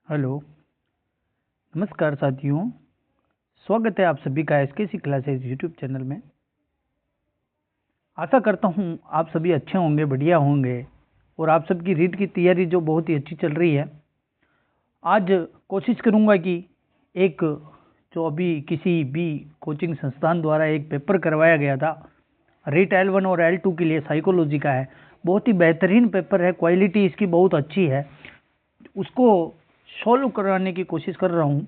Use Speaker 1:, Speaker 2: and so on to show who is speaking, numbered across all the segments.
Speaker 1: Hello, नमस्कार साथियों। स्वागत है आप सभी का एसकेसी क्लासेस यूट्यूब चैनल में। आशा करता हूं आप सभी अच्छे होंगे, बढ़िया होंगे और आप सबकी रीट की तैयारी जो बहुत ही अच्छी चल रही है। आज कोशिश करूंगा कि एक जो अभी किसी भी कोचिंग संस्थान द्वारा एक पेपर करवाया गया था, रीट L1 और L2 के लिए साइकोलॉजी का है। बहुत ही बेहतरीन पेपर है, क्वालिटी इसकी बहुत अच्छी है। उसको सॉल्व कराने की कोशिश कर रहा हूँ।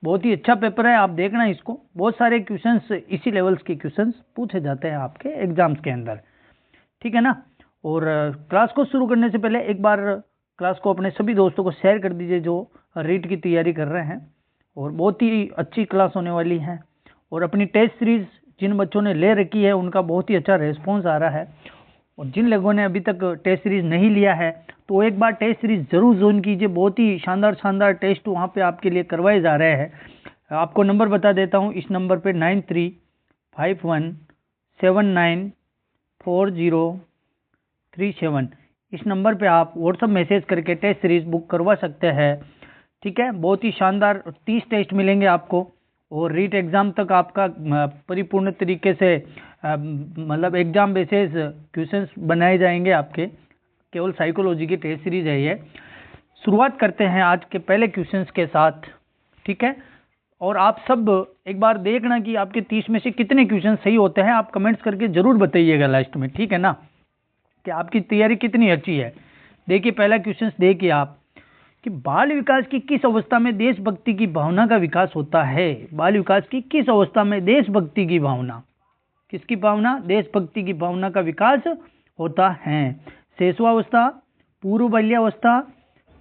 Speaker 1: बहुत ही अच्छा पेपर है, आप देखना इसको। बहुत सारे क्वेश्चंस इसी लेवल्स के क्वेश्चंस पूछे जाते हैं आपके एग्जाम्स के अंदर, ठीक है ना। और क्लास को शुरू करने से पहले एक बार क्लास को अपने सभी दोस्तों को शेयर कर दीजिए जो रीट की तैयारी कर रहे हैं। और बहुत ही अच्छी क्लास होने वाली है। और अपनी टेस्ट सीरीज जिन बच्चों ने ले रखी है उनका बहुत ही अच्छा रेस्पॉन्स आ रहा है। और जिन लोगों ने अभी तक टेस्ट सीरीज नहीं लिया है तो एक बार टेस्ट सीरीज जरूर ज्वाइन कीजिए। बहुत ही शानदार शानदार टेस्ट वहाँ पे आपके लिए करवाए जा रहे हैं। आपको नंबर बता देता हूँ, इस नंबर पे 9351794037 इस नंबर पे आप व्हाट्सअप मैसेज करके टेस्ट सीरीज बुक करवा सकते हैं, ठीक है। बहुत ही शानदार 30 टेस्ट मिलेंगे आपको और रीट एग्ज़ाम तक आपका परिपूर्ण तरीके से मतलब एग्जाम बेसिस क्वेश्चंस बनाए जाएंगे आपके। केवल साइकोलॉजी की टेस्ट सीरीज है ये। शुरुआत करते हैं आज के पहले क्वेश्चंस के साथ, ठीक है। और आप सब एक बार देखना कि आपके 30 में से कितने क्वेश्चन सही होते हैं। आप कमेंट्स करके जरूर बताइएगा लास्ट में, ठीक है ना, कि आपकी तैयारी कितनी अच्छी है। देखिए पहला क्वेश्चन देखिए आप कि बाल विकास की किस अवस्था में देशभक्ति की भावना का विकास होता है। बाल विकास की किस अवस्था में देशभक्ति की भावना, किसकी भावना, देशभक्ति की भावना का विकास होता है। शैशवावस्था, पूर्व बाल्यावस्था,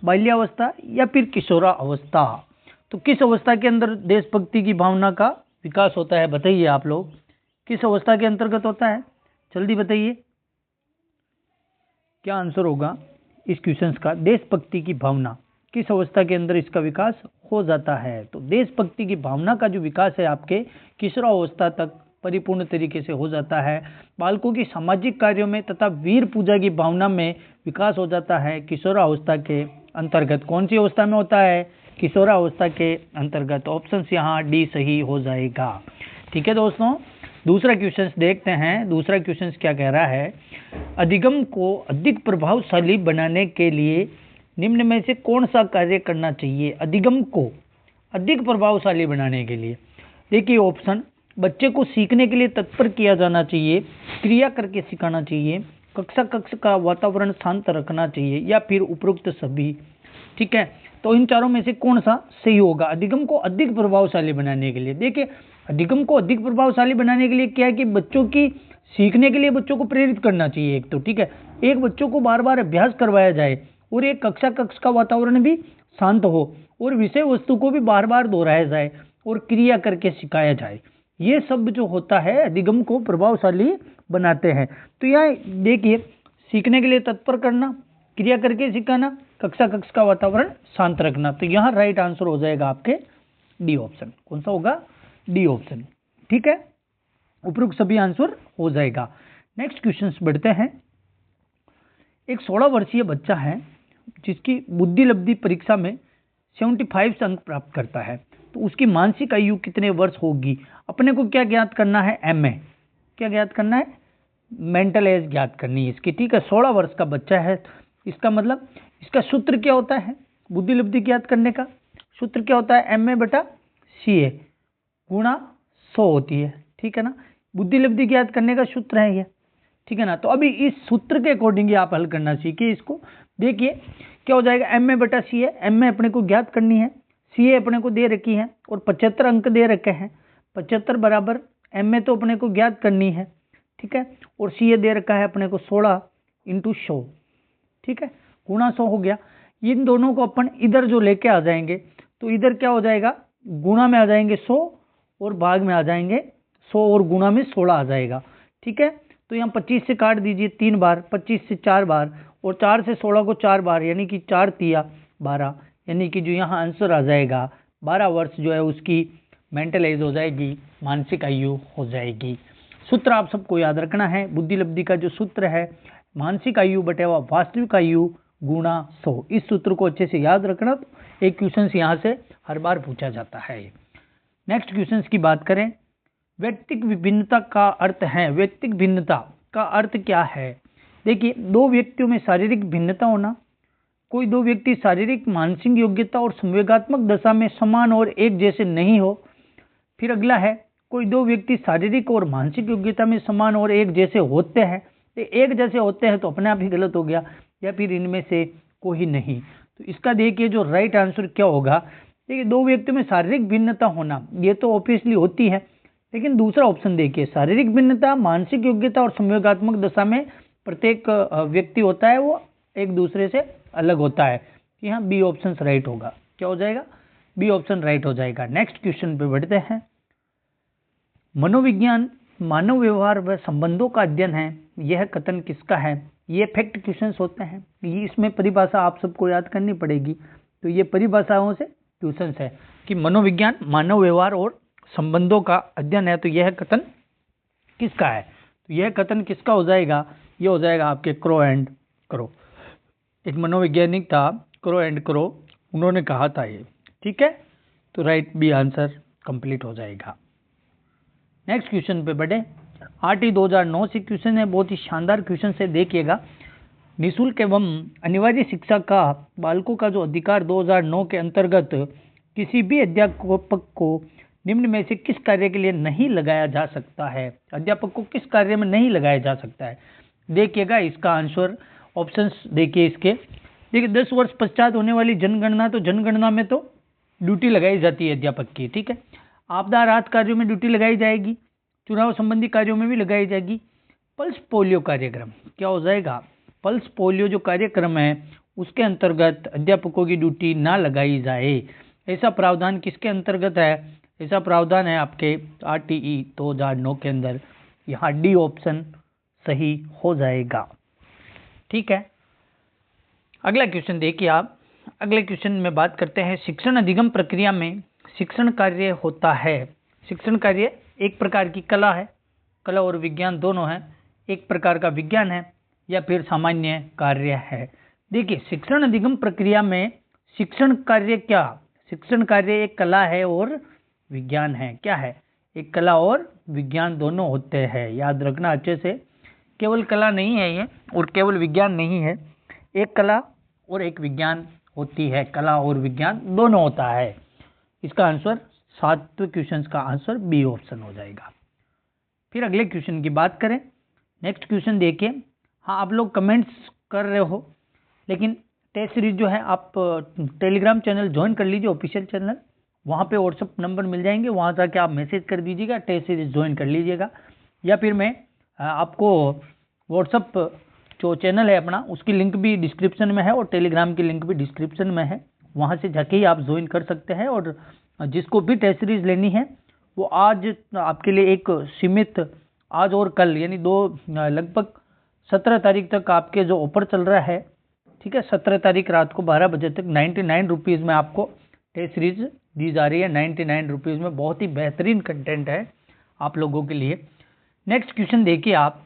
Speaker 1: बाल्यावस्था या फिर किशोरा अवस्था। तो किस अवस्था के अंदर देशभक्ति की भावना का विकास होता है, बताइए आप लोग, किस अवस्था के अंतर्गत होता है, जल्दी बताइए क्या आंसर होगा इस क्वेश्चन का। देशभक्ति की भावना किस अवस्था के अंदर इसका विकास हो जाता है। तो देशभक्ति की भावना का जो विकास है आपके किशोरा अवस्था तक परिपूर्ण तरीके से हो जाता है। बालकों की सामाजिक कार्यों में तथा वीर पूजा की भावना में विकास हो जाता है किशोरा अवस्था के अंतर्गत। कौन सी अवस्था में होता है, किशोरा अवस्था के अंतर्गत। ऑप्शन यहाँ डी सही हो जाएगा, ठीक है दोस्तों। दूसरा क्वेश्चन देखते हैं। दूसरा क्वेश्चन क्या कह रहा है, अधिगम को अधिक प्रभावशाली बनाने के लिए निम्न में से कौन सा कार्य करना चाहिए। अधिगम को अधिक प्रभावशाली बनाने के लिए देखिए ऑप्शन, बच्चे को सीखने के लिए तत्पर किया जाना चाहिए, क्रिया करके सिखाना चाहिए, कक्षा का वातावरण शांत रखना चाहिए या फिर उपरोक्त सभी, ठीक है। तो इन चारों में से कौन सा सही होगा अधिगम को अधिक प्रभावशाली बनाने के लिए। देखिए अधिगम को अधिक प्रभावशाली बनाने के लिए क्या है कि बच्चों की सीखने के लिए बच्चों को प्रेरित करना चाहिए एक तो, ठीक है। एक बच्चों को बार बार अभ्यास करवाया जाए और एक कक्षा का वातावरण भी शांत हो और विषय वस्तु को भी बार बार दोहराया जाए और क्रिया करके सिखाया जाए। ये सब जो होता है अधिगम को प्रभावशाली बनाते हैं। तो यहाँ देखिए सीखने के लिए तत्पर करना, क्रिया करके सिखाना, कक्षा का वातावरण शांत रखना। तो यहाँ राइट आंसर हो जाएगा आपके डी ऑप्शन। कौन सा होगा, डी ऑप्शन, ठीक है। उपरोक्त सभी आंसर हो जाएगा। नेक्स्ट क्वेश्चन बढ़ते हैं। एक 16 वर्षीय बच्चा है जिसकी बुद्धि लब्धि परीक्षा में 75 अंक प्राप्त करता है, तो उसकी मानसिक आयु कितने वर्ष होगी। अपने को क्या ज्ञात करना है, एमए क्या ज्ञात करना है, मेंटल एज ज्ञात करनी है इसकी, ठीक है। 16 वर्ष का बच्चा है, इसका मतलब इसका सूत्र क्या होता है बुद्धि लब्धि ज्ञात करने का। सूत्र क्या होता है, एमए बटा सीए गुणा 100 होती है, ठीक है ना। बुद्धि लब्धि ज्ञात करने का सूत्र है ये, ठीक है ना। तो अभी इस सूत्र के अकॉर्डिंग ही आप हल करना सीखिए इसको। देखिए क्या हो जाएगा, एम ए बटा सी ए। एम ए अपने को ज्ञात करनी है, सी ए अपने को दे रखी है और 75 अंक दे रखे हैं। 75 बराबर एम ए तो अपने को ज्ञात करनी है, ठीक है। और सी ए दे रखा है अपने को 16 इंटू 100, ठीक है, गुणा 100 हो गया। इन दोनों को अपन इधर जो लेके आ जाएंगे तो इधर क्या हो जाएगा, गुणा में आ जाएंगे 100 और भाग में आ जाएंगे 100 और गुणा में 16 आ जाएगा, ठीक है। तो यहाँ 25 से काट दीजिए 3 बार, 25 से 4 बार और 4 से 16 को 4 बार, यानी कि 4 तिया 12, यानी कि जो यहाँ आंसर आ जाएगा 12 वर्ष जो है उसकी मेंटल एज हो जाएगी, मानसिक आयु हो जाएगी। सूत्र आप सबको याद रखना है, बुद्धि लब्धि का जो सूत्र है मानसिक आयु बटे वास्तविक आयु गुणा 100। इस सूत्र को अच्छे से याद रखना, तो एक क्वेश्चन यहाँ से हर बार पूछा जाता है। नेक्स्ट क्वेश्चन की बात करें, व्यक्तिक विभिन्नता का अर्थ है। व्यक्तिक भिन्नता का अर्थ क्या है? देखिए, दो व्यक्तियों में शारीरिक भिन्नता होना, कोई दो व्यक्ति शारीरिक मानसिक योग्यता और संवेगात्मक दशा में समान और एक जैसे नहीं हो। फिर अगला है, कोई दो व्यक्ति शारीरिक और मानसिक योग्यता में समान और एक जैसे होते हैं। तो एक जैसे होते हैं तो अपने आप ही गलत हो गया, या फिर इनमें से कोई नहीं। तो इसका देखिए जो राइट आंसर क्या होगा। देखिए, दो व्यक्तियों में शारीरिक भिन्नता होना, ये तो ऑब्वियसली होती है, लेकिन दूसरा ऑप्शन देखिए, शारीरिक भिन्नता, मानसिक योग्यता और संवेगात्मक दशा में प्रत्येक व्यक्ति होता है वो एक दूसरे से अलग होता है। यहाँ बी ऑप्शन राइट होगा। क्या हो जाएगा? बी ऑप्शन राइट हो जाएगा। नेक्स्ट क्वेश्चन पे बढ़ते हैं। मनोविज्ञान मानव व्यवहार व संबंधों का अध्ययन है, यह कथन किसका है? ये फैक्ट क्वेश्चंस होते हैं, ये इसमें परिभाषा आप सबको याद करनी पड़ेगी। तो ये परिभाषाओं से क्वेश्चंस है कि मनोविज्ञान मानव व्यवहार और संबंधों का अध्ययन है, तो यह कथन किसका है? तो यह कथन किसका हो जाएगा? ये हो जाएगा आपके क्रो एंड क्रो। एक मनोवैज्ञानिक था क्रो एंड क्रो, उन्होंने कहा था ये। ठीक है, तो राइट बी आंसर कंप्लीट हो जाएगा। नेक्स्ट क्वेश्चन पे बढ़े। आरटी 2009 से क्वेश्चन है, बहुत ही शानदार क्वेश्चन से, देखिएगा। निःशुल्क एवं अनिवार्य शिक्षा का बालकों का जो अधिकार 2009 के अंतर्गत किसी भी अध्यापक को निम्न में से किस कार्य के लिए नहीं लगाया जा सकता है? अध्यापक को किस कार्य में नहीं लगाया जा सकता है? देखिएगा इसका आंसर, ऑप्शंस देखिए इसके। देखिए, 10 वर्ष पश्चात होने वाली जनगणना, तो जनगणना में तो ड्यूटी लगाई जाती है अध्यापक की। ठीक है, आपदा राहत कार्यों में ड्यूटी लगाई जाएगी, चुनाव संबंधी कार्यों में भी लगाई जाएगी। पल्स पोलियो कार्यक्रम क्या हो जाएगा? पल्स पोलियो जो कार्यक्रम है उसके अंतर्गत अध्यापकों की ड्यूटी ना लगाई जाए, ऐसा प्रावधान किसके अंतर्गत है? ऐसा प्रावधान है आपके आरटीई 2009 के अंदर। यहाँ डी ऑप्शन सही हो जाएगा। ठीक है, अगला क्वेश्चन देखिए आप। अगले क्वेश्चन में बात करते हैं, शिक्षण अधिगम प्रक्रिया में शिक्षण कार्य होता है। शिक्षण कार्य एक प्रकार की कला है, कला और विज्ञान दोनों है, एक प्रकार का विज्ञान है या फिर सामान्य कार्य है। देखिए, शिक्षण अधिगम प्रक्रिया में शिक्षण कार्य क्या? शिक्षण कार्य एक कला है और विज्ञान है। क्या है? एक कला और विज्ञान दोनों होते हैं, याद रखना अच्छे से। केवल कला नहीं है ये और केवल विज्ञान नहीं है, एक कला और एक विज्ञान होती है, कला और विज्ञान दोनों होता है। इसका आंसर 7वें क्वेश्चन का आंसर बी ऑप्शन हो जाएगा। फिर अगले क्वेश्चन की बात करें। नेक्स्ट क्वेश्चन देखिए। हाँ, आप लोग कमेंट्स कर रहे हो, लेकिन टेस्ट सीरीज जो है आप टेलीग्राम चैनल ज्वाइन कर लीजिए, ऑफिशियल चैनल, वहाँ पे व्हाट्सअप नंबर मिल जाएंगे, वहाँ जाके आप मैसेज कर दीजिएगा, टेस्ट सीरीज ज्वाइन कर लीजिएगा। या फिर मैं आपको व्हाट्सअप जो चैनल है अपना, उसकी लिंक भी डिस्क्रिप्शन में है और टेलीग्राम की लिंक भी डिस्क्रिप्शन में है, वहाँ से जाके ही आप ज्वाइन कर सकते हैं। और जिसको भी टेस्ट सीरीज लेनी है वो आज आपके लिए एक सीमित, आज और कल यानी लगभग 17 तारीख तक आपके जो ऑफर चल रहा है, ठीक है, 17 तारीख रात को 12 बजे तक 99 रुपीज़ में आपको टेस्ट सीरीज दी जा रही है। 99 रुपीज़ में बहुत ही बेहतरीन कंटेंट है आप लोगों के लिए। नेक्स्ट क्वेश्चन देखिए आप,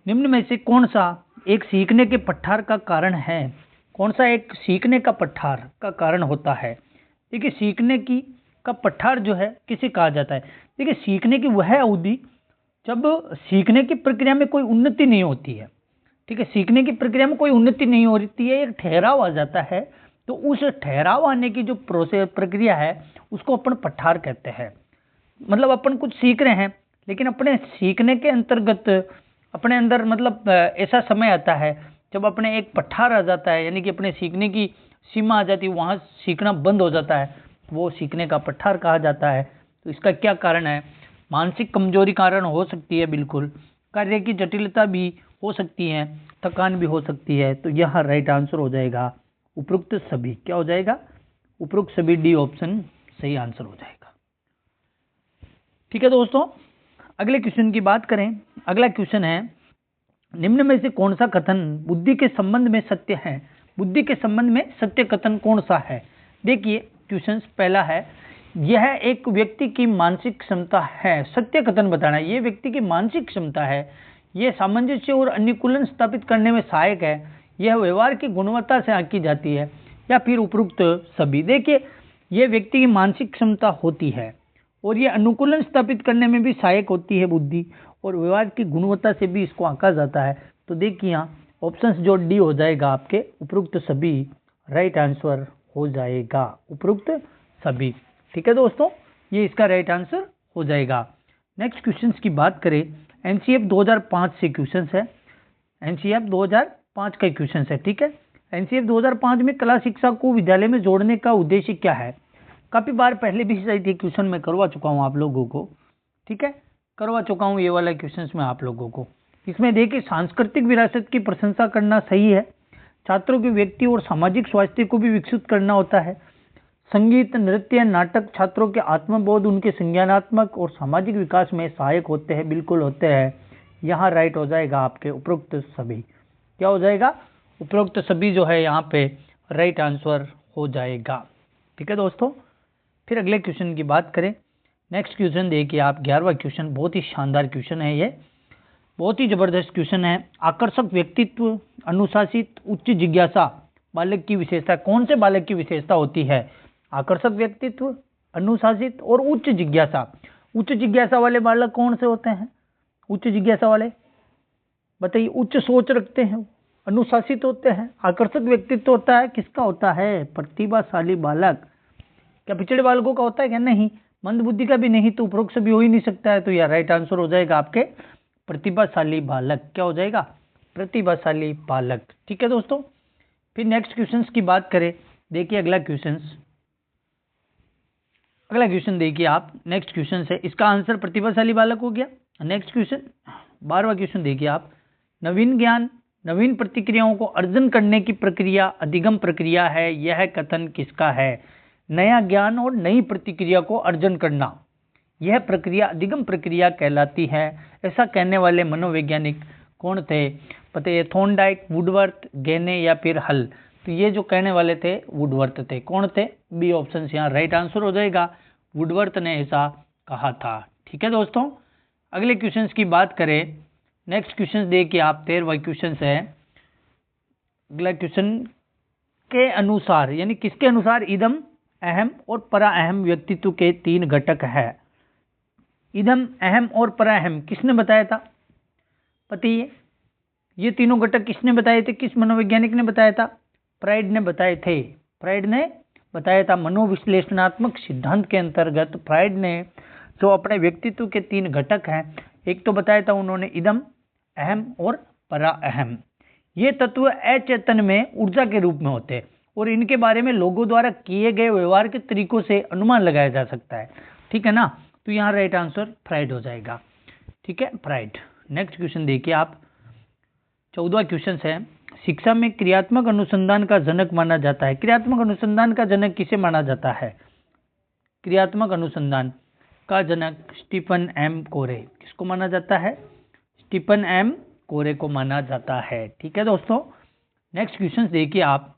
Speaker 1: निम्न में से कौन सा एक सीखने के पठार का कारण है? कौन सा एक सीखने का पठार का कारण होता है? देखिए, सीखने की का पठार जो है किसे कहा जाता है? देखिए, सीखने की वह अवधि जब सीखने की प्रक्रिया में कोई उन्नति नहीं होती है। ठीक है, सीखने की प्रक्रिया में कोई उन्नति नहीं हो रही है, एक ठहराव आ जाता है, तो उस ठहराव आने की जो प्रक्रिया है उसको अपन पठार कहते हैं। मतलब अपन कुछ सीख रहे हैं, लेकिन अपने सीखने के अंतर्गत अपने अंदर मतलब ऐसा समय आता है जब अपने एक पठार आ जाता है, यानी कि अपने सीखने की सीमा आ जाती है, वहाँ सीखना बंद हो जाता है, वो सीखने का पठार कहा जाता है। तो इसका क्या कारण है? मानसिक कमजोरी कारण हो सकती है, बिल्कुल, कार्य की जटिलता भी हो सकती है, थकान भी हो सकती है। तो यह राइट आंसर हो जाएगा उपरोक्त सभी। क्या हो जाएगा? उपरोक्त सभी, डी ऑप्शन सही आंसर हो जाएगा। ठीक है दोस्तों, अगले क्वेश्चन की बात करें। अगला क्वेश्चन है, निम्न में से कौन सा कथन बुद्धि के संबंध में सत्य है? बुद्धि के संबंध में सत्य कथन कौन सा है? देखिए, क्वेश्चन पहला है, यह एक व्यक्ति की मानसिक क्षमता है। सत्य कथन बताना, ये व्यक्ति की मानसिक क्षमता है, यह सामंजस्य और अनुकूलन स्थापित करने में सहायक है, यह व्यवहार की गुणवत्ता से आंकी जाती है, या फिर उपरोक्त सभी। देखिए, यह व्यक्ति की मानसिक क्षमता होती है और यह अनुकूलन स्थापित करने में भी सहायक होती है बुद्धि, और व्यवहार की गुणवत्ता से भी इसको आंका जाता है। तो देखिए यहाँ ऑप्शन जो डी हो जाएगा आपके उपरोक्त सभी राइट आंसर हो जाएगा, उपरोक्त सभी। ठीक है दोस्तों, ये इसका राइट आंसर हो जाएगा। नेक्स्ट क्वेश्चन की बात करें, एनसीएफ 2005 से क्वेश्चन है, एनसीएफ 2005 का क्वेश्चन है। ठीक है, एनसीएफ 2005 में कला शिक्षा को विद्यालय में जोड़ने का उद्देश्य क्या है? काफी बार पहले भी शायद ये क्वेश्चन मैं करवा चुका हूँ आप लोगों को। ठीक है, करवा चुका हूँ ये वाला क्वेश्चन में आप लोगों को। इसमें देखिए, सांस्कृतिक विरासत की प्रशंसा करना सही है, छात्रों के व्यक्ति और सामाजिक स्वास्थ्य को भी विकसित करना होता है, संगीत, नृत्य, नाटक छात्रों के आत्मबोध, उनके संज्ञानात्मक और सामाजिक विकास में सहायक होते हैं, बिल्कुल होते हैं। यहाँ राइट हो जाएगा आपके उपरोक्त सभी। क्या हो जाएगा? उपरोक्त सभी जो है यहाँ पे राइट आंसर हो जाएगा। ठीक है दोस्तों, फिर अगले क्वेश्चन की बात करें। नेक्स्ट क्वेश्चन देखिए आप, 11वां क्वेश्चन, बहुत ही शानदार क्वेश्चन है, ये बहुत ही जबरदस्त क्वेश्चन है। आकर्षक व्यक्तित्व, अनुशासित, उच्च जिज्ञासा बालक की विशेषता। कौन से बालक की विशेषता होती है? आकर्षक व्यक्तित्व, अनुशासित और उच्च जिज्ञासा। उच्च जिज्ञासा वाले बालक कौन से होते हैं? उच्च जिज्ञासा वाले बताइए। उच्च सोच रखते हैं, अनुशासित होते हैं, आकर्षक व्यक्तित्व होता है, किसका होता है? प्रतिभाशाली बालक। क्या पिछड़े बालकों का होता है क्या? नहीं। मंद बुद्धि का भी नहीं, तो उपरोक्त से भी हो ही नहीं सकता है। तो यह राइट आंसर हो जाएगा आपके प्रतिभाशाली बालक। क्या हो जाएगा? प्रतिभाशाली बालक। ठीक है दोस्तों, फिर नेक्स्ट क्वेश्चन की बात करें। देखिए अगला क्वेश्चन देखिए आप, नेक्स्ट क्वेश्चन है, इसका आंसर प्रतिभाशाली बालक हो गया। नेक्स्ट क्वेश्चन 12वां क्वेश्चन देखिए आप, नवीन ज्ञान, नवीन प्रतिक्रियाओं को अर्जन करने की प्रक्रिया अधिगम प्रक्रिया है, यह कथन किसका है? नया ज्ञान और नई प्रतिक्रिया को अर्जन करना, यह प्रक्रिया अधिगम प्रक्रिया कहलाती है। ऐसा कहने वाले मनोवैज्ञानिक कौन थे? पता है, थॉर्नडाइक, वुडवर्थ, गेने या फिर हल। तो ये जो कहने वाले थे वुडवर्थ थे। कौन थे? बी ऑप्शन यहाँ राइट आंसर हो जाएगा, वुडवर्थ ने ऐसा कहा था। ठीक है दोस्तों, अगले क्वेश्चन की बात करें। नेक्स्ट क्वेश्चन देखिए आप, 13वां क्वेश्चन है। अगला क्वेश्चन के अनुसार, यानी किसके अनुसार इदम, अहम और परा अहम व्यक्तित्व के 3 घटक है? इदम, अहम और परा अहम किसने बताया था? पता है, ये तीनों घटक किसने बताए थे? किस मनोवैज्ञानिक ने बताया था? फ्राइड ने बताए थे। फ्राइड ने बताया था। मनोविश्लेषणात्मक सिद्धांत के अंतर्गत फ्राइड ने जो अपने व्यक्तित्व के 3 घटक हैं, एक तो बताया था उन्होंने इदम, अहम और परा अहम। ये तत्व अचेतन में ऊर्जा के रूप में होते हैं और इनके बारे में लोगों द्वारा किए गए व्यवहार के तरीकों से अनुमान लगाया जा सकता है। ठीक है ना, तो यहाँ राइट आंसर फ्राइड हो जाएगा। ठीक है, फ्राइड। नेक्स्ट क्वेश्चन देखिए आप, 14वां क्वेश्चन है, शिक्षा में क्रियात्मक अनुसंधान का जनक माना जाता है। क्रियात्मक अनुसंधान का जनक किसे माना जाता है? क्रियात्मक अनुसंधान का जनक स्टीफन एम कोरे। किसको माना जाता है? स्टीफन एम कोरे को माना जाता है। ठीक है दोस्तों, नेक्स्ट क्वेश्चन देखिए आप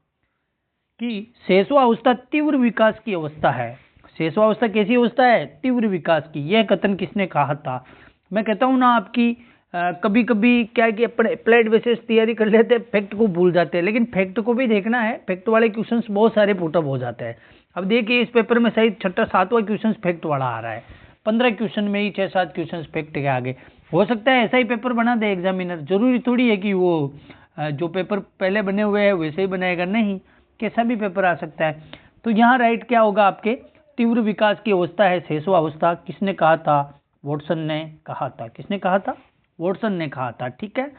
Speaker 1: कि शेषवावस्था तीव्र विकास की अवस्था है। शेषवावस्था कैसी अवस्था है? तीव्र विकास की। यह कथन किसने कहा था? मैं कहता हूं ना आपकी कभी कभी क्या है कि अपने अप्लाइड बेसिस तैयारी कर लेते हैं, फैक्ट को भूल जाते हैं, लेकिन फैक्ट को भी देखना है। फैक्ट वाले क्वेश्चंस बहुत सारे पुटअप हो जाते हैं। अब देखिए इस पेपर में शायद 6वां 7वां क्वेश्चन फैक्ट वाला आ रहा है। 15 क्वेश्चन में ही 6-7 क्वेश्चन फैक्ट के आगे। हो सकता है ऐसा ही पेपर बना दे एग्जामिनर। जरूरी थोड़ी है कि वो जो पेपर पहले बने हुए हैं वैसे ही बनाएगा, नहीं, कैसा भी पेपर आ सकता है। तो यहाँ राइट क्या होगा आपके? तीव्र विकास की अवस्था है शेषवावस्था। किसने कहा था? वॉटसन ने कहा था। किसने कहा था? वॉटसन ने कहा था। ठीक है,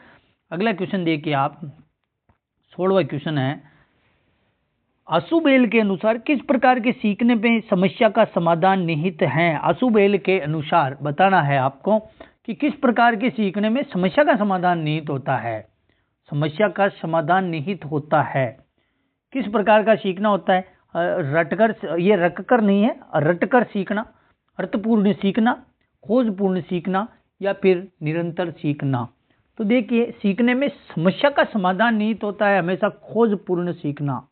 Speaker 1: अगला क्वेश्चन देखिए आप, 16वां क्वेश्चन है, आशुबेल के अनुसार किस प्रकार के सीखने में समस्या का समाधान निहित है? आशुबेल के अनुसार बताना है आपको कि किस प्रकार के सीखने में समस्या का समाधान निहित होता है। समस्या का समाधान निहित होता है। किस प्रकार का सीखना होता है? रटकर, ये रटकर नहीं है, रटकर सीखना, अर्थपूर्ण सीखना, खोजपूर्ण सीखना या फिर निरंतर सीखना। तो देखिए सीखने में समस्या का समाधान निहित होता है हमेशा खोजपूर्ण सीखना।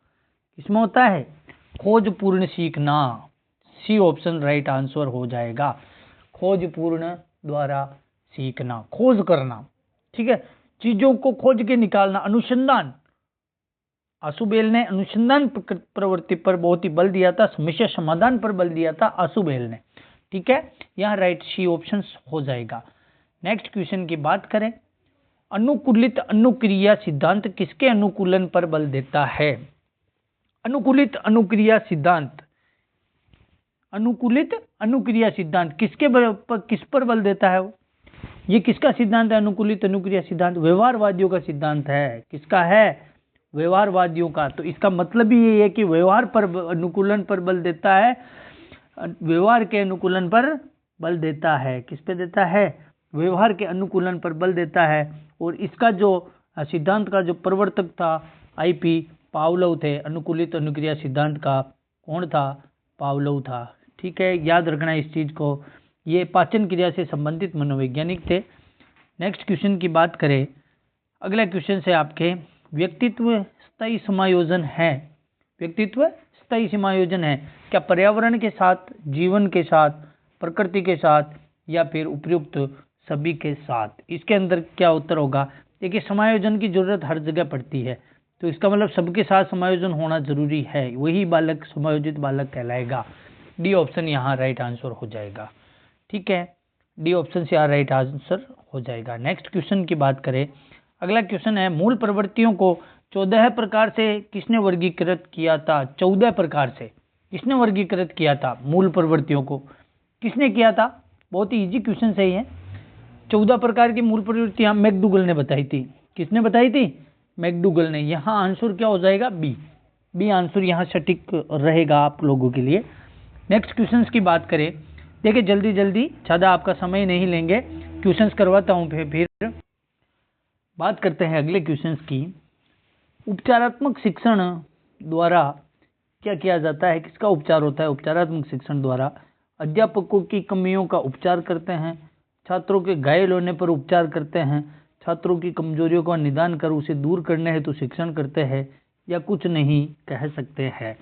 Speaker 1: इसमें होता है खोजपूर्ण सीखना। सी ऑप्शन राइट आंसर हो जाएगा, खोजपूर्ण द्वारा सीखना, खोज करना। ठीक है, चीजों को खोज के निकालना, अनुसंधान, आशुबेल ने अनुसंधान प्रवृत्ति पर बहुत ही बल दिया था, समस्या समाधान पर बल दिया था आशुबेल ने। ठीक है, यहाँ राइट सी ऑप्शन हो जाएगा। नेक्स्ट क्वेश्चन की बात करें, अनुकूलित अनुक्रिया सिद्धांत किसके अनुकूलन पर बल देता है? अनुकूलित अनुक्रिया सिद्धांत, अनुकूलित अनुक्रिया सिद्धांत किस पर बल देता है? ये किसका सिद्धांत है? अनुकूलित अनुक्रिया सिद्धांत व्यवहारवादियों का सिद्धांत है। किसका है? व्यवहारवादियों का। तो इसका मतलब ही ये है कि व्यवहार पर अनुकूलन पर बल देता है, व्यवहार के अनुकूलन पर बल देता है। किस पे देता है? व्यवहार के अनुकूलन पर बल देता है। और इसका जो सिद्धांत का जो प्रवर्तक था आईपी पावलोव थे। अनुकूलित अनुक्रिया सिद्धांत का कौन था? पावलोव था। ठीक है, याद रखना इस चीज को। ये पाचन क्रिया से संबंधित मनोवैज्ञानिक थे। नेक्स्ट क्वेश्चन की बात करें, अगला क्वेश्चन से आपके व्यक्तित्व स्थायी समायोजन है। व्यक्तित्व स्थायी समायोजन है क्या पर्यावरण के साथ, जीवन के साथ, प्रकृति के साथ, या फिर उपयुक्त सभी के साथ? इसके अंदर क्या उत्तर होगा? देखिए, समायोजन की जरूरत हर जगह पड़ती है, तो इसका मतलब सबके साथ समायोजन होना जरूरी है, वही बालक समायोजित बालक कहलाएगा। डी ऑप्शन यहाँ राइट आंसर हो जाएगा। ठीक है, डी ऑप्शन से यहाँ राइट आंसर हो जाएगा। नेक्स्ट क्वेश्चन की बात करें, अगला क्वेश्चन है, मूल प्रवृत्तियों को 14 प्रकार से किसने वर्गीकृत किया था? 14 प्रकार से किसने वर्गीकृत किया था? मूल प्रवृत्तियों को किसने किया था? बहुत ही इजी क्वेश्चन सही है। 14 प्रकार की मूल प्रवृत्तियां मैकडूगल ने बताई थी। किसने बताई थी? मैकडूगल ने। यहाँ आंसर क्या हो जाएगा? बी आंसर यहाँ सटीक रहेगा आप लोगों के लिए। नेक्स्ट क्वेश्चन की बात करें, देखिए जल्दी जल्दी, ज़्यादा आपका समय नहीं लेंगे, क्वेश्चंस करवाता हूँ। फिर बात करते हैं अगले क्वेश्चंस की। उपचारात्मक शिक्षण द्वारा क्या किया जाता है? किसका उपचार होता है? उपचारात्मक शिक्षण द्वारा अध्यापकों की कमियों का उपचार करते हैं, छात्रों के घायल होने पर उपचार करते हैं, छात्रों की कमजोरियों का निदान कर उसे दूर करने हेतु शिक्षण करते हैं, या कुछ नहीं कह सकते हैं।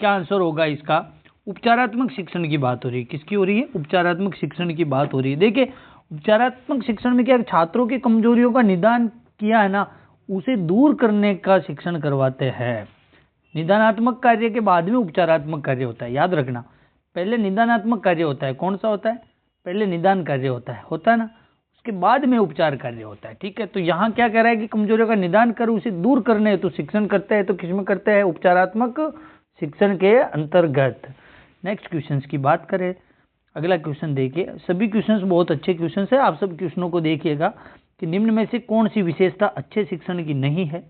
Speaker 1: क्या आंसर होगा इसका? उपचारात्मक शिक्षण की बात हो रही है। किसकी हो रही है? उपचारात्मक शिक्षण की बात हो रही है। देखिए, उपचारात्मक शिक्षण में क्या, छात्रों की कमजोरियों का निदान किया है ना, उसे दूर करने का शिक्षण करवाते हैं। निदानात्मक कार्य के बाद में उपचारात्मक कार्य होता है, याद रखना। पहले निदानात्मक कार्य होता है, कौन सा होता है? पहले निदान कार्य होता है ना, उसके बाद में उपचार कार्य होता है। ठीक है, तो यहाँ क्या कह रहा है कि कमजोरियों का निदान कर उसे दूर करने तो शिक्षण करते हैं, तो किसमें करते हैं? उपचारात्मक शिक्षण के अंतर्गत। नेक्स्ट क्वेश्चन की बात करें, अगला क्वेश्चन देखिए, सभी क्वेश्चन बहुत अच्छे क्वेश्चन है, आप सब क्वेश्चनों को देखिएगा कि निम्न में से कौन सी विशेषता अच्छे शिक्षण की नहीं है?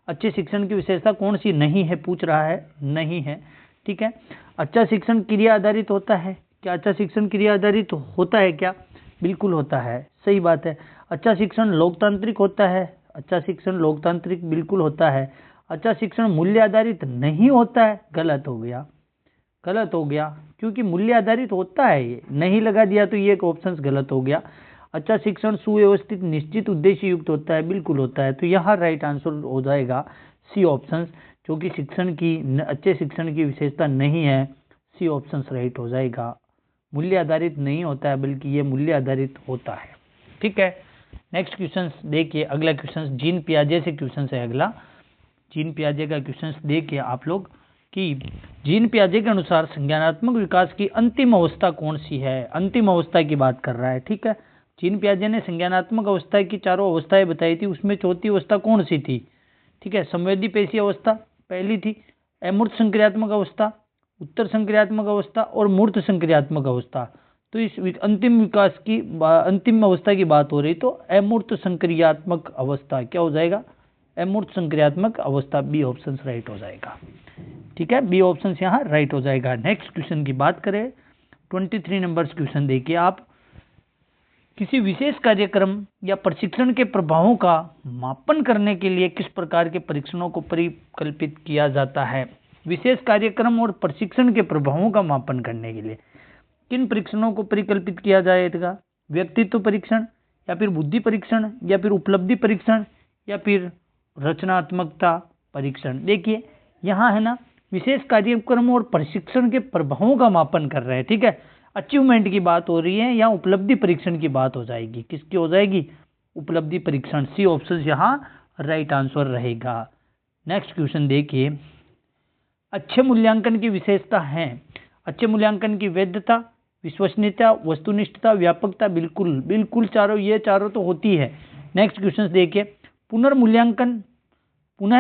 Speaker 1: अच्छे शिक्षण की विशेषता कौन सी नहीं है पूछ रहा है, नहीं है। ठीक है, अच्छा शिक्षण क्रिया आधारित होता है क्या? अच्छा शिक्षण क्रिया आधारित होता है क्या? बिल्कुल होता है, सही बात है। अच्छा शिक्षण लोकतांत्रिक होता है? अच्छा शिक्षण लोकतांत्रिक बिल्कुल होता है। अच्छा शिक्षण मूल्य आधारित नहीं होता है? गलत हो गया, गलत हो गया, क्योंकि मूल्य आधारित होता है, ये नहीं लगा दिया तो ये एक ऑप्शन गलत हो गया। अच्छा शिक्षण सुव्यवस्थित निश्चित उद्देश्य युक्त होता है? बिल्कुल होता है। तो यहाँ राइट आंसर हो जाएगा सी ऑप्शन, क्योंकि शिक्षण की अच्छे शिक्षण की विशेषता नहीं है। सी ऑप्शन राइट हो जाएगा। मूल्य आधारित नहीं होता है, बल्कि ये मूल्य आधारित होता है। ठीक है, नेक्स्ट क्वेश्चन देखिए, अगला क्वेश्चन जीन पियाजे से क्वेश्चन है। अगला जीन पियाजे का क्वेश्चन देखिए आप लोग कि जीन पियाजे के अनुसार संज्ञानात्मक विकास की अंतिम अवस्था कौन सी है? अंतिम अवस्था की बात कर रहा है। ठीक है, जीन पियाजे ने संज्ञानात्मक अवस्था की 4 अवस्थाएं बताई थी, उसमें चौथी अवस्था कौन सी थी? ठीक है, संवेदी पेशी अवस्था पहली थी, अमूर्त संक्रियात्मक अवस्था, उत्तर संक्रियात्मक अवस्था और मूर्त संक्रियात्मक अवस्था। तो इस अंतिम विकास की अंतिम अवस्था की बात हो रही, तो अमूर्त संक्रियात्मक अवस्था क्या हो जाएगा? अमूर्त संक्रियात्मक अवस्था। बी ऑप्शन राइट हो जाएगा। ठीक है, बी ऑप्शन यहाँ राइट हो जाएगा। नेक्स्ट क्वेश्चन की बात करें, 23 नंबर क्वेश्चन देखिए आप, किसी विशेष कार्यक्रम या प्रशिक्षण के प्रभावों का मापन करने के लिए किस प्रकार के परीक्षणों को परिकल्पित किया जाता है? विशेष कार्यक्रम और प्रशिक्षण के प्रभावों का मापन करने के लिए किन परीक्षणों को परिकल्पित किया जाएगा? व्यक्तित्व परीक्षण, या फिर बुद्धि परीक्षण, या फिर उपलब्धि परीक्षण, या फिर रचनात्मकता परीक्षण। देखिए यहाँ है ना, विशेष कार्यक्रम और प्रशिक्षण के प्रभावों का मापन कर रहे हैं। ठीक है, अचीवमेंट की बात हो रही है, या उपलब्धि परीक्षण की बात हो जाएगी। किसकी हो जाएगी? उपलब्धि परीक्षण। सी ऑप्शन यहाँ राइट आंसर रहेगा। नेक्स्ट क्वेश्चन देखिए, अच्छे मूल्यांकन की विशेषता है। अच्छे मूल्यांकन की वैधता, विश्वसनीयता, वस्तुनिष्ठता, व्यापकता, बिल्कुल बिल्कुल चारों, ये चारों तो होती है। नेक्स्ट क्वेश्चन देखिए, पुनः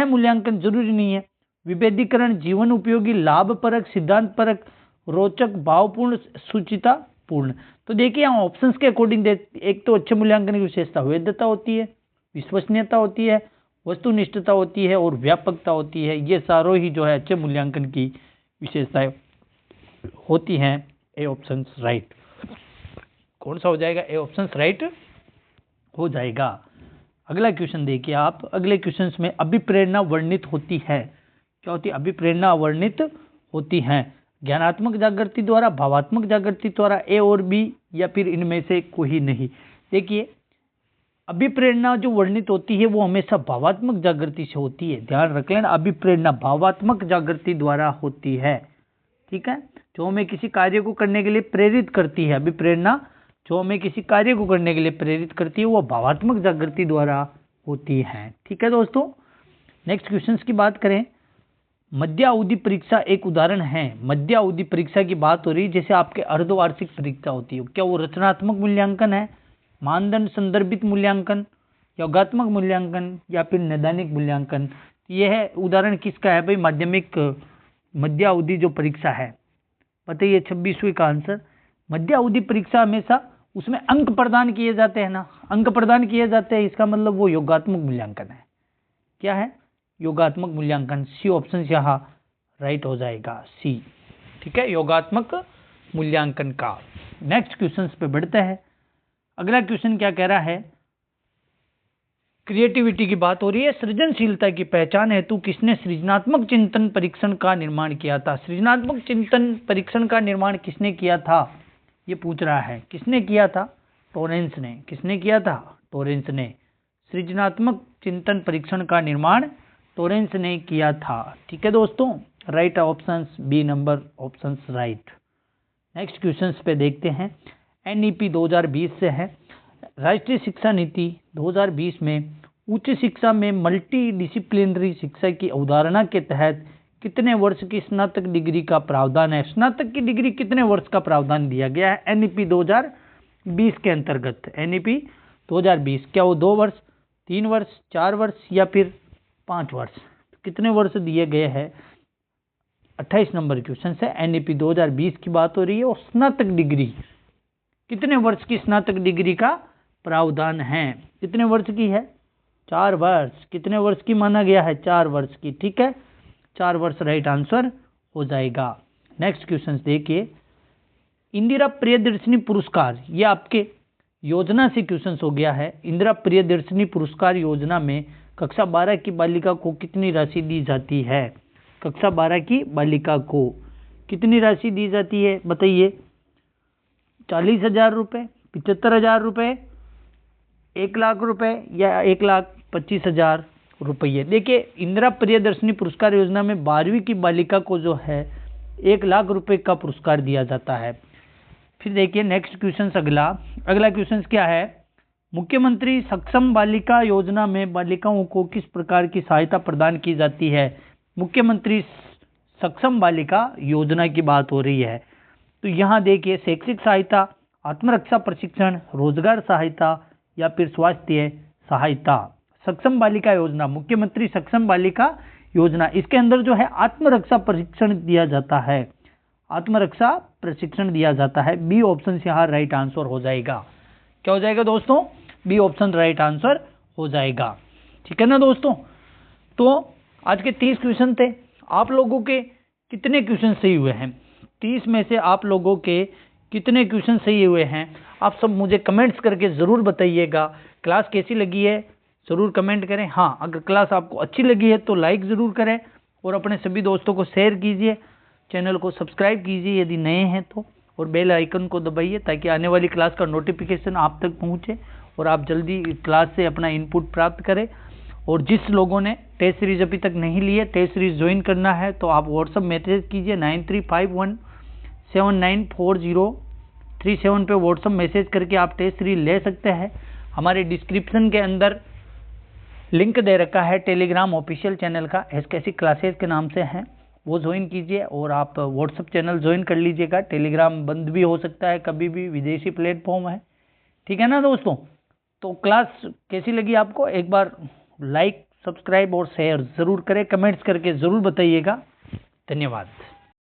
Speaker 1: मूल्यांकन जरूरी नहीं है। विभेदीकरण, जीवन उपयोगी, लाभपरक, सिद्धांत परक, रोचक, भावपूर्ण, सूचितापूर्ण। तो देखिए यहाँ ऑप्शंस के अकॉर्डिंग एक तो अच्छे मूल्यांकन की विशेषता वैधता होती है, विश्वसनीयता होती है, वस्तुनिष्ठता होती है और व्यापकता होती है। ये सारों ही जो है अच्छे मूल्यांकन की विशेषताएं होती हैं। A option right. कौन सा हो जाएगा? ए ऑप्शन राइट हो जाएगा। अगला क्वेश्चन देखिए आप, अगले क्वेश्चन में अभिप्रेरणा वर्णित होती है। क्या होती है? अभिप्रेरणा वर्णित होती है। ज्ञानात्मक जागृति द्वारा, भावात्मक जागृति द्वारा, ए और बी, या फिर इनमें से कोई नहीं। देखिए अभिप्रेरणा जो वर्णित होती है वो हमेशा भावात्मक जागृति से होती है। ध्यान रख लेना, अभिप्रेरणा भावात्मक जागृति द्वारा होती है। ठीक है, जो हमें किसी कार्य को करने के लिए प्रेरित करती है, अभिप्रेरणा जो हमें किसी कार्य को करने के लिए प्रेरित करती है वो भावात्मक जागृति द्वारा होती है। ठीक है दोस्तों, नेक्स्ट क्वेश्चन की बात करें। मध्यावधि परीक्षा एक उदाहरण है। मध्यावधि परीक्षा की बात हो रही है, जैसे आपके अर्धवार्षिक परीक्षा होती है। क्या वो रचनात्मक मूल्यांकन है, मानदंड संदर्भित मूल्यांकन, योगात्मक मूल्यांकन, या फिर नैदानिक मूल्यांकन? यह है उदाहरण किसका है भाई? माध्यमिक मध्यावधि जो परीक्षा है, बताइए 26वीं का आंसर। मध्यावधि परीक्षा हमेशा उसमें अंक प्रदान किए जाते हैं ना, अंक प्रदान किए जाते हैं, इसका मतलब वो योगात्मक मूल्यांकन है। क्या है? योगात्मक मूल्यांकन। सी ऑप्शन यहाँ राइट हो जाएगा, सी। ठीक है, योगात्मक मूल्यांकन का। नेक्स्ट क्वेश्चन पे बढ़ते हैं। अगला क्वेश्चन क्या कह रहा है? क्रिएटिविटी की बात हो रही है। सृजनशीलता की पहचान हेतु किसने सृजनात्मक चिंतन परीक्षण का निर्माण किया था? सृजनात्मक चिंतन परीक्षण का निर्माण किसने किया था, ये पूछ रहा है। किसने किया था? टॉरेंस ने। किसने किया था? टॉरेंस ने। सृजनात्मक चिंतन परीक्षण का निर्माण टॉरेंस ने किया था। ठीक है दोस्तों, right option B number option right. Next question पे देखते हैं। एनईपी 2020 से है। राष्ट्रीय शिक्षा नीति 2020 में उच्च शिक्षा में मल्टी डिसिप्लिनरी शिक्षा की अवधारणा के तहत कितने वर्ष की स्नातक डिग्री का प्रावधान है? स्नातक की डिग्री कितने वर्ष का प्रावधान दिया गया है एनईपी 2020 के अंतर्गत? एनईपी 2020 क्या वो 2 वर्ष, 3 वर्ष, 4 वर्ष या फिर 5 वर्ष? कितने वर्ष दिए गए हैं? 28 नंबर क्वेश्चन से एनईपी 2020 की बात हो रही है। और स्नातक डिग्री कितने वर्ष की स्नातक डिग्री का प्रावधान है? कितने वर्ष की है? 4 वर्ष। कितने वर्ष की माना गया है? 4 वर्ष की। ठीक है, 4 वर्ष राइट आंसर हो जाएगा। नेक्स्ट क्वेश्चन देखिए। इंदिरा प्रियदर्शनी पुरस्कार, ये आपके योजना से क्वेश्चन हो गया है। इंदिरा प्रियदर्शनी पुरस्कार योजना में कक्षा 12 की बालिका को कितनी राशि दी जाती है? कक्षा 12 की बालिका को कितनी राशि दी जाती है बताइए? 40,000 रुपये, 75,000 रुपये, 1 लाख रुपए या 1,25,000 रुपये? देखिए इंदिरा प्रियदर्शनी पुरस्कार योजना में 12वीं की बालिका को जो है 1 लाख रुपए का पुरस्कार दिया जाता है। फिर देखिए नेक्स्ट क्वेश्चन अगला क्वेश्चन क्या है? मुख्यमंत्री सक्षम बालिका योजना में बालिकाओं को किस प्रकार की सहायता प्रदान की जाती है? मुख्यमंत्री सक्षम बालिका योजना की बात हो रही है। तो यहाँ देखिए शैक्षिक सहायता, आत्मरक्षा प्रशिक्षण, रोजगार सहायता या फिर स्वास्थ्य सहायता। सक्षम बालिका योजना, मुख्यमंत्री सक्षम बालिका योजना, इसके अंदर जो है आत्मरक्षा प्रशिक्षण दिया जाता है। आत्मरक्षा प्रशिक्षण दिया जाता है। बी ऑप्शन यहाँ राइट आंसर हो जाएगा। क्या हो जाएगा दोस्तों? बी ऑप्शन राइट आंसर हो जाएगा। ठीक है ना दोस्तों? तो आज के 30 क्वेश्चन थे। आप लोगों के कितने क्वेश्चन सही हुए हैं? 30 में से आप लोगों के कितने क्वेश्चन सही हुए हैं? आप सब मुझे कमेंट्स करके ज़रूर बताइएगा। क्लास कैसी लगी है ज़रूर कमेंट करें। हाँ, अगर क्लास आपको अच्छी लगी है तो लाइक ज़रूर करें और अपने सभी दोस्तों को शेयर कीजिए। चैनल को सब्सक्राइब कीजिए यदि नए हैं तो, और बेल आइकन को दबाइए ताकि आने वाली क्लास का नोटिफिकेशन आप तक पहुँचे और आप जल्दी क्लास से अपना इनपुट प्राप्त करें। और जिस लोगों ने टेस्ट सीरीज अभी तक नहीं ली है, टेस्ट सीरीज ज्वाइन करना है तो आप व्हाट्सअप मैसेज कीजिए 9351794037 पे व्हाट्सअप मैसेज करके आप टेस्ट सीरीज ले सकते हैं। हमारे डिस्क्रिप्शन के अंदर लिंक दे रखा है टेलीग्राम ऑफिशियल चैनल का, एसकेसी क्लासेस के नाम से है, वो ज्वाइन कीजिए। और आप व्हाट्सअप चैनल ज्वाइन कर लीजिएगा। टेलीग्राम बंद भी हो सकता है कभी भी, विदेशी प्लेटफॉर्म है, ठीक है ना दोस्तों। तो क्लास कैसी लगी आपको, एक बार लाइक, सब्सक्राइब और शेयर ज़रूर करें, कमेंट्स करके ज़रूर बताइएगा। धन्यवाद।